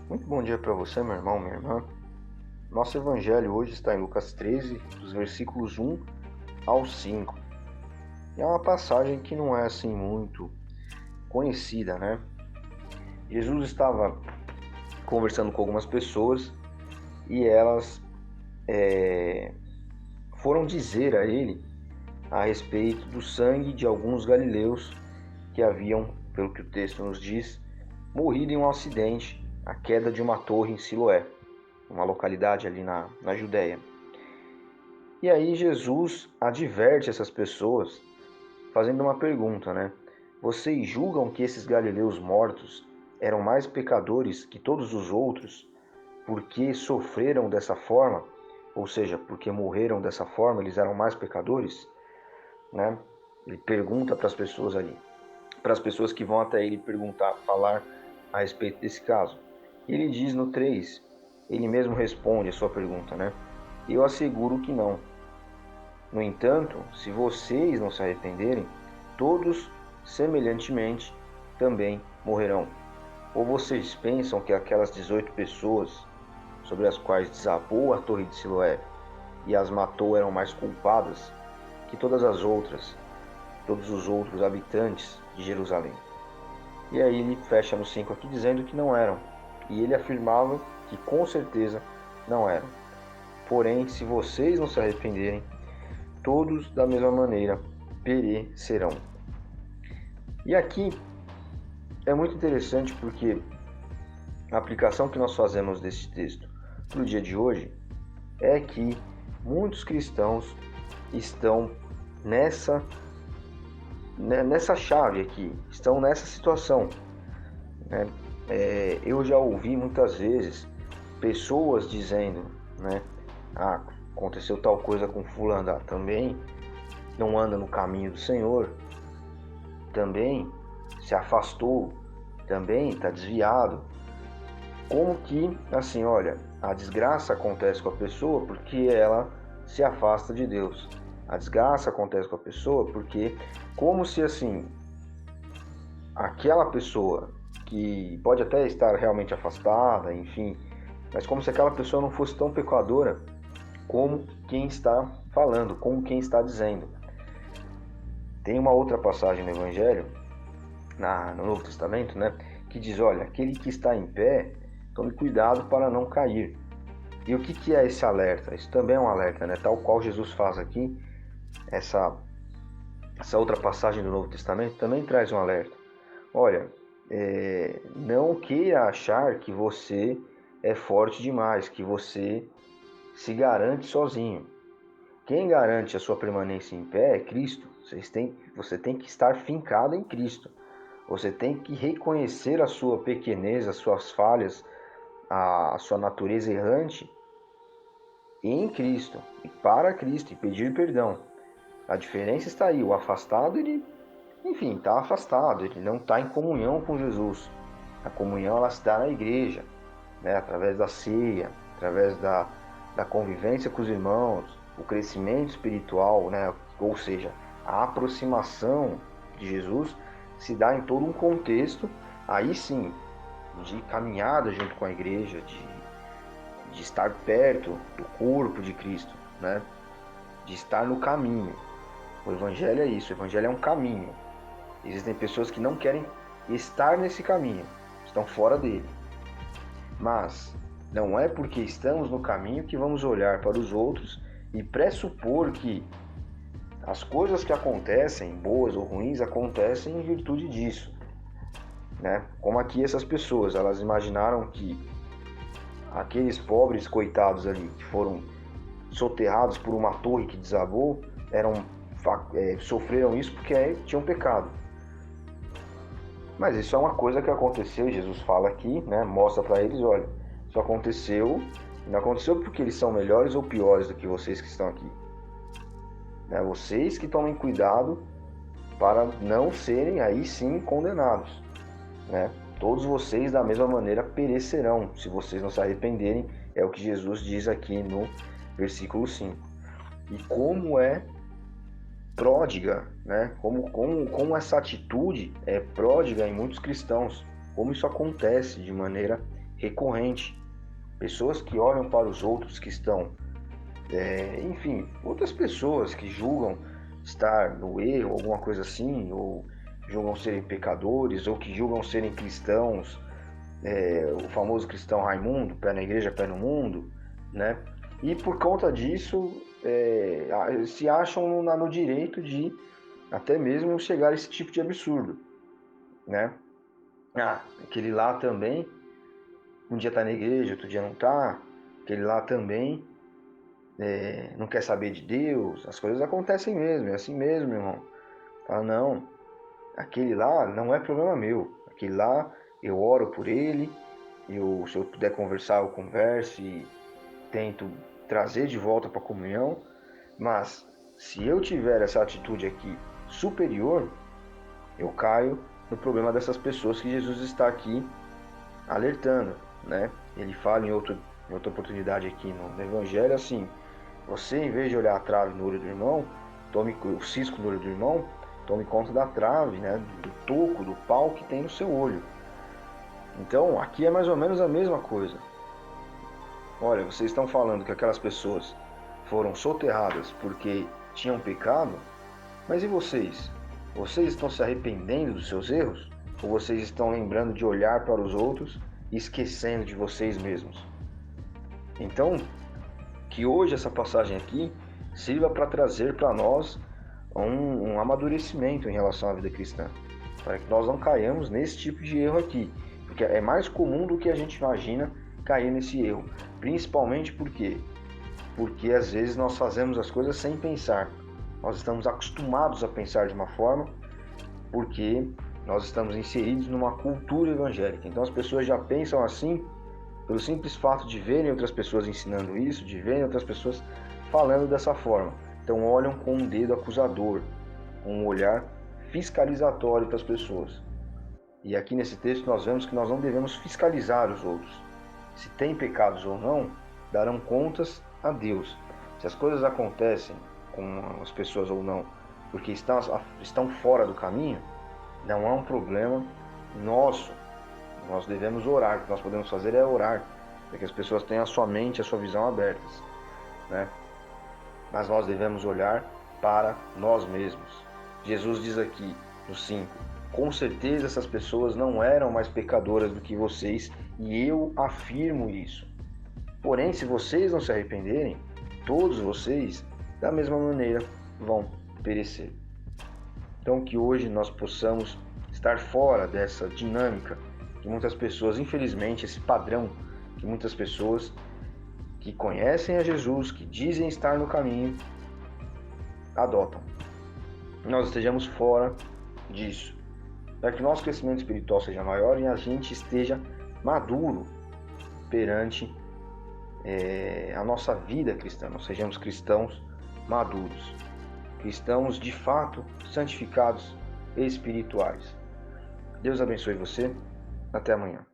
Muito bom dia para você, meu irmão, minha irmã. Nosso evangelho hoje está em Lucas 13, dos versículos 1 ao 5. E é uma passagem que não é assim muito conhecida, né? Jesus estava conversando com algumas pessoas e elas foram dizer a ele a respeito do sangue de alguns galileus que haviam, pelo que o texto nos diz, morrido em um acidente, a queda de uma torre em Siloé, uma localidade ali na Judéia. E aí Jesus adverte essas pessoas fazendo uma pergunta, né? Vocês julgam que esses galileus mortos eram mais pecadores que todos os outros porque sofreram dessa forma? Ou seja, porque morreram dessa forma, eles eram mais pecadores? Né? Ele pergunta para as pessoas ali, para as pessoas que vão até ele perguntar, falar a respeito desse caso. Ele diz no 3, ele mesmo responde a sua pergunta, né? Eu asseguro que não. No entanto, se vocês não se arrependerem, todos, semelhantemente, também morrerão. Ou vocês pensam que aquelas 18 pessoas sobre as quais desabou a torre de Siloé e as matou eram mais culpadas que todas as outras, todos os outros habitantes de Jerusalém? E aí ele fecha no 5 aqui dizendo que não eram. E ele afirmava que com certeza não eram. Porém, se vocês não se arrependerem, todos da mesma maneira perecerão. E aqui é muito interessante porque a aplicação que nós fazemos desse texto para o dia de hoje é que muitos cristãos estão nessa chave aqui, estão nessa situação, né? Eu já ouvi muitas vezes pessoas dizendo, né? Aconteceu tal coisa com fulano, também não anda no caminho do Senhor, também se afastou, também está desviado. Como que, assim, olha, a desgraça acontece com a pessoa porque ela se afasta de Deus. A desgraça acontece com a pessoa porque, como se assim, aquela pessoa que pode até estar realmente afastada, enfim, mas como se aquela pessoa não fosse tão pecadora como quem está falando, como quem está dizendo. Tem uma outra passagem no Evangelho, no Novo Testamento, né, que diz, olha, aquele que está em pé, tome cuidado para não cair. E o que é esse alerta? Isso também é um alerta, né? Tal qual Jesus faz aqui, essa outra passagem do Novo Testamento também traz um alerta. Olha, não queira achar que você é forte demais, que você se garante sozinho. Quem garante a sua permanência em pé é Cristo. Você tem que estar fincado em Cristo. Você tem que reconhecer a sua pequenez, as suas falhas, a sua natureza errante em Cristo, e para Cristo, e pedir perdão. A diferença está aí. O afastado, ele, enfim, está afastado, ele não está em comunhão com Jesus. A comunhão, ela se dá na igreja, né? Através da ceia, através da convivência com os irmãos, o crescimento espiritual, né? Ou seja, a aproximação de Jesus se dá em todo um contexto, aí sim, de caminhada junto com a igreja, de estar perto do corpo de Cristo, né? De estar no caminho. O Evangelho é isso, o Evangelho é um caminho. Existem pessoas que não querem estar nesse caminho, estão fora dele. Mas não é porque estamos no caminho que vamos olhar para os outros e pressupor que as coisas que acontecem, boas ou ruins, acontecem em virtude disso, né? Como aqui essas pessoas, elas imaginaram que aqueles pobres coitados ali que foram soterrados por uma torre que desabou, sofreram isso porque tinham pecado. Mas isso é uma coisa que aconteceu, Jesus fala aqui, né? Mostra para eles, olha, isso aconteceu, não aconteceu porque eles são melhores ou piores do que vocês que estão aqui. Né? Vocês que tomem cuidado para não serem aí sim condenados, né? Todos vocês da mesma maneira perecerão, se vocês não se arrependerem, é o que Jesus diz aqui no versículo 5. E como é pródiga, né? Como essa atitude é pródiga em muitos cristãos, como isso acontece de maneira recorrente. Pessoas que olham para os outros que estão, enfim, outras pessoas que julgam estar no erro, alguma coisa assim, ou julgam serem pecadores, ou que julgam serem cristãos, o famoso cristão Raimundo, pé na igreja, pé no mundo, né? E por conta disso, se acham no direito de até mesmo chegar a esse tipo de absurdo, né? Aquele lá também, um dia tá na igreja, outro dia não tá, aquele lá também não quer saber de Deus, as coisas acontecem mesmo, é assim mesmo, irmão. Não, aquele lá não é problema meu, aquele lá eu oro por ele, se eu puder conversar, eu converso e tento trazer de volta para a comunhão, mas se eu tiver essa atitude aqui superior, eu caio no problema dessas pessoas que Jesus está aqui alertando, né? Ele fala em outra oportunidade aqui no Evangelho assim: você, em vez de olhar a trave no olho do irmão, tome o cisco no olho do irmão, tome conta da trave, né? Do toco, do pau que tem no seu olho. Então, aqui é mais ou menos a mesma coisa. Olha, vocês estão falando que aquelas pessoas foram soterradas porque tinham pecado, mas e vocês? Vocês estão se arrependendo dos seus erros? Ou vocês estão lembrando de olhar para os outros e esquecendo de vocês mesmos? Então, que hoje essa passagem aqui sirva para trazer para nós um amadurecimento em relação à vida cristã, para que nós não caiamos nesse tipo de erro aqui, porque é mais comum do que a gente imagina cair nesse erro, principalmente porque às vezes nós fazemos as coisas sem pensar, nós estamos acostumados a pensar de uma forma, porque nós estamos inseridos numa cultura evangélica, então as pessoas já pensam assim pelo simples fato de verem outras pessoas ensinando isso, de verem outras pessoas falando dessa forma. Então olham com um dedo acusador, com um olhar fiscalizatório para as pessoas. E aqui nesse texto nós vemos que nós não devemos fiscalizar os outros. Se tem pecados ou não, darão contas a Deus. Se as coisas acontecem com as pessoas ou não, porque estão fora do caminho, não é um problema nosso. Nós devemos orar, o que nós podemos fazer é orar, para que as pessoas tenham a sua mente, a sua visão abertas, né? Mas nós devemos olhar para nós mesmos. Jesus diz aqui no 5, com certeza essas pessoas não eram mais pecadoras do que vocês, e eu afirmo isso. Porém, se vocês não se arrependerem, todos vocês, da mesma maneira, vão perecer. Então que hoje nós possamos estar fora dessa dinâmica que muitas pessoas, infelizmente, esse padrão que muitas pessoas que conhecem a Jesus, que dizem estar no caminho, adotam. Nós estejamos fora disso, para que nosso crescimento espiritual seja maior e a gente esteja maduro perante a nossa vida cristã, nós sejamos cristãos maduros, cristãos de fato santificados e espirituais. Deus abençoe você. Até amanhã.